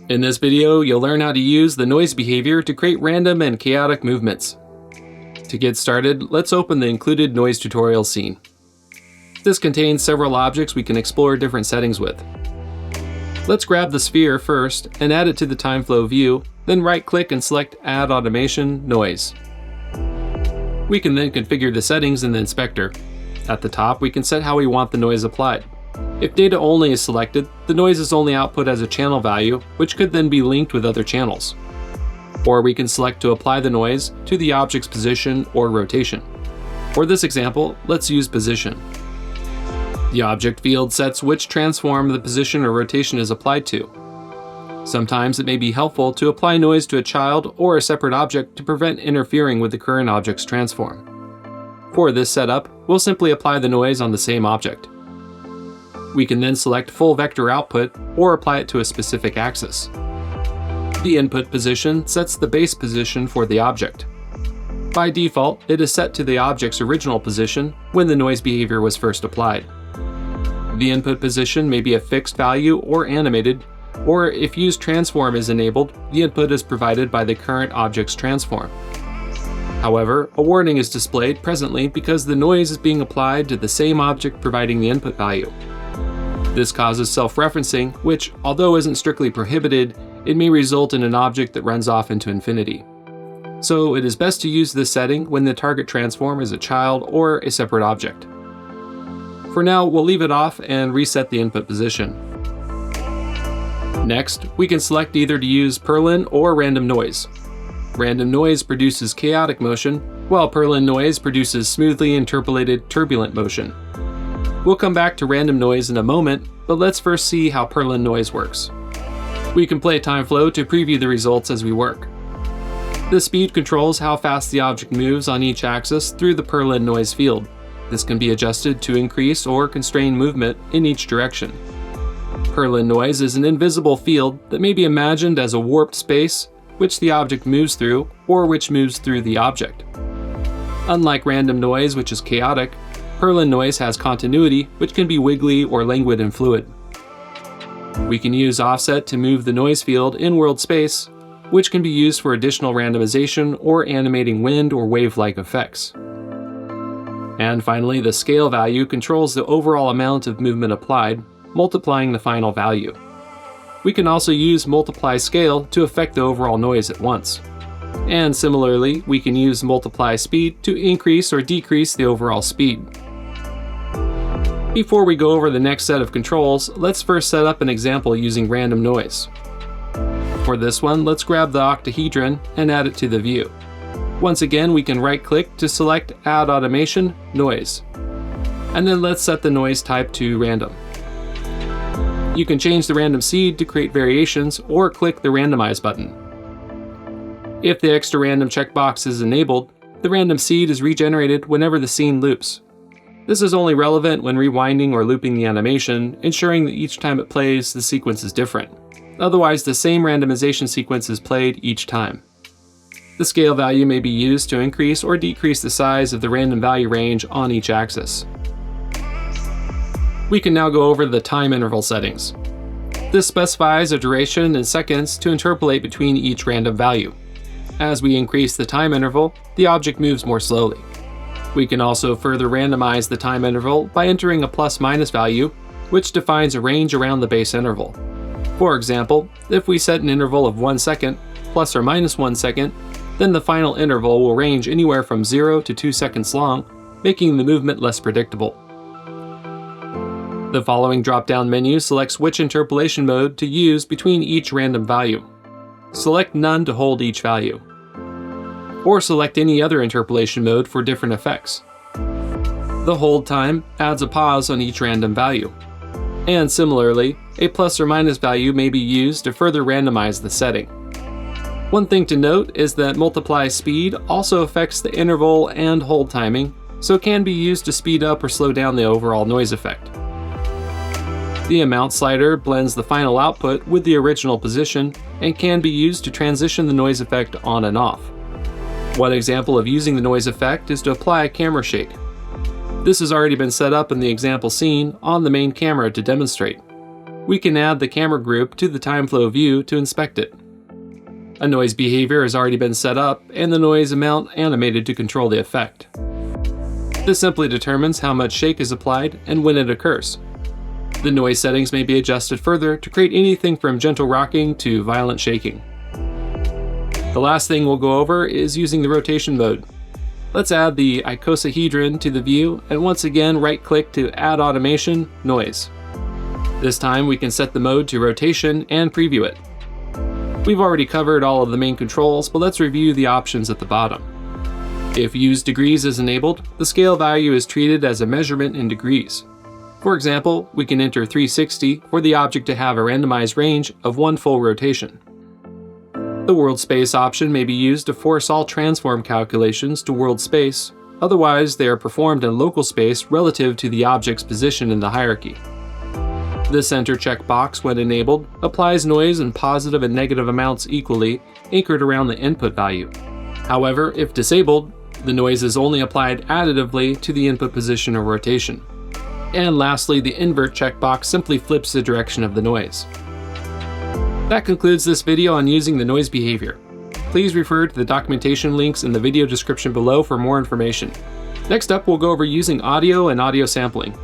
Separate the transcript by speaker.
Speaker 1: In this video, you'll learn how to use the noise behavior to create random and chaotic movements. To get started, let's open the included noise tutorial scene. This contains several objects we can explore different settings with. Let's grab the sphere first and add it to the Timeflow view, then right-click and select Add Automation Noise. We can then configure the settings in the inspector. At the top, we can set how we want the noise applied. If data only is selected, the noise is only output as a channel value, which could then be linked with other channels. Or we can select to apply the noise to the object's position or rotation. For this example, let's use position. The object field sets which transform the position or rotation is applied to. Sometimes it may be helpful to apply noise to a child or a separate object to prevent interfering with the current object's transform. For this setup, we'll simply apply the noise on the same object. We can then select full vector output or apply it to a specific axis. The input position sets the base position for the object. By default, it is set to the object's original position when the noise behavior was first applied. The input position may be a fixed value or animated, or if use transform is enabled, the input is provided by the current object's transform. However, a warning is displayed presently because the noise is being applied to the same object providing the input value. This causes self-referencing, which, although isn't strictly prohibited, it may result in an object that runs off into infinity. So it is best to use this setting when the target transform is a child or a separate object. For now, we'll leave it off and reset the input position. Next, we can select either to use Perlin or random noise. Random noise produces chaotic motion, while Perlin noise produces smoothly interpolated turbulent motion. We'll come back to random noise in a moment, but let's first see how Perlin noise works. We can play Timeflow to preview the results as we work. The speed controls how fast the object moves on each axis through the Perlin noise field. This can be adjusted to increase or constrain movement in each direction. Perlin noise is an invisible field that may be imagined as a warped space which the object moves through or which moves through the object. Unlike random noise, which is chaotic, Perlin noise has continuity, which can be wiggly or languid and fluid. We can use offset to move the noise field in world space, which can be used for additional randomization or animating wind or wave-like effects. And finally, the scale value controls the overall amount of movement applied, multiplying the final value. We can also use multiply scale to affect the overall noise at once. And similarly, we can use multiply speed to increase or decrease the overall speed. Before we go over the next set of controls, let's first set up an example using random noise. For this one, let's grab the octahedron and add it to the view. Once again, we can right-click to select Add Automation Noise. And then let's set the noise type to random. You can change the random seed to create variations or click the Randomize button. If the extra random checkbox is enabled, the random seed is regenerated whenever the scene loops. This is only relevant when rewinding or looping the animation, ensuring that each time it plays, the sequence is different. Otherwise, the same randomization sequence is played each time. The scale value may be used to increase or decrease the size of the random value range on each axis. We can now go over the time interval settings. This specifies a duration in seconds to interpolate between each random value. As we increase the time interval, the object moves more slowly. We can also further randomize the time interval by entering a plus-minus value, which defines a range around the base interval. For example, if we set an interval of 1 second, plus or minus 1 second, then the final interval will range anywhere from 0 to 2 seconds long, making the movement less predictable. The following drop-down menu selects which interpolation mode to use between each random value. Select None to hold each value, or select any other interpolation mode for different effects. The hold time adds a pause on each random value. And similarly, a plus or minus value may be used to further randomize the setting. One thing to note is that multiply speed also affects the interval and hold timing, so it can be used to speed up or slow down the overall noise effect. The amount slider blends the final output with the original position and can be used to transition the noise effect on and off. One example of using the noise effect is to apply a camera shake. This has already been set up in the example scene on the main camera to demonstrate. we can add the camera group to the Timeflow view to inspect it. A noise behavior has already been set up and the noise amount animated to control the effect. This simply determines how much shake is applied and when it occurs. The noise settings may be adjusted further to create anything from gentle rocking to violent shaking. The last thing we'll go over is using the rotation mode. Let's add the icosahedron to the view and once again right-click to Add Automation, Noise. This time we can set the mode to rotation and preview it. We've already covered all of the main controls, but let's review the options at the bottom. If use degrees is enabled, the scale value is treated as a measurement in degrees. For example, we can enter 360 for the object to have a randomized range of 1 full rotation. The world space option may be used to force all transform calculations to world space, otherwise they are performed in local space relative to the object's position in the hierarchy. The center checkbox, when enabled, applies noise in positive and negative amounts equally, anchored around the input value. However, if disabled, the noise is only applied additively to the input position or rotation. And lastly, the invert checkbox simply flips the direction of the noise. That concludes this video on using the noise behavior. Please refer to the documentation links in the video description below for more information. Next up, we'll go over using audio and audio sampling.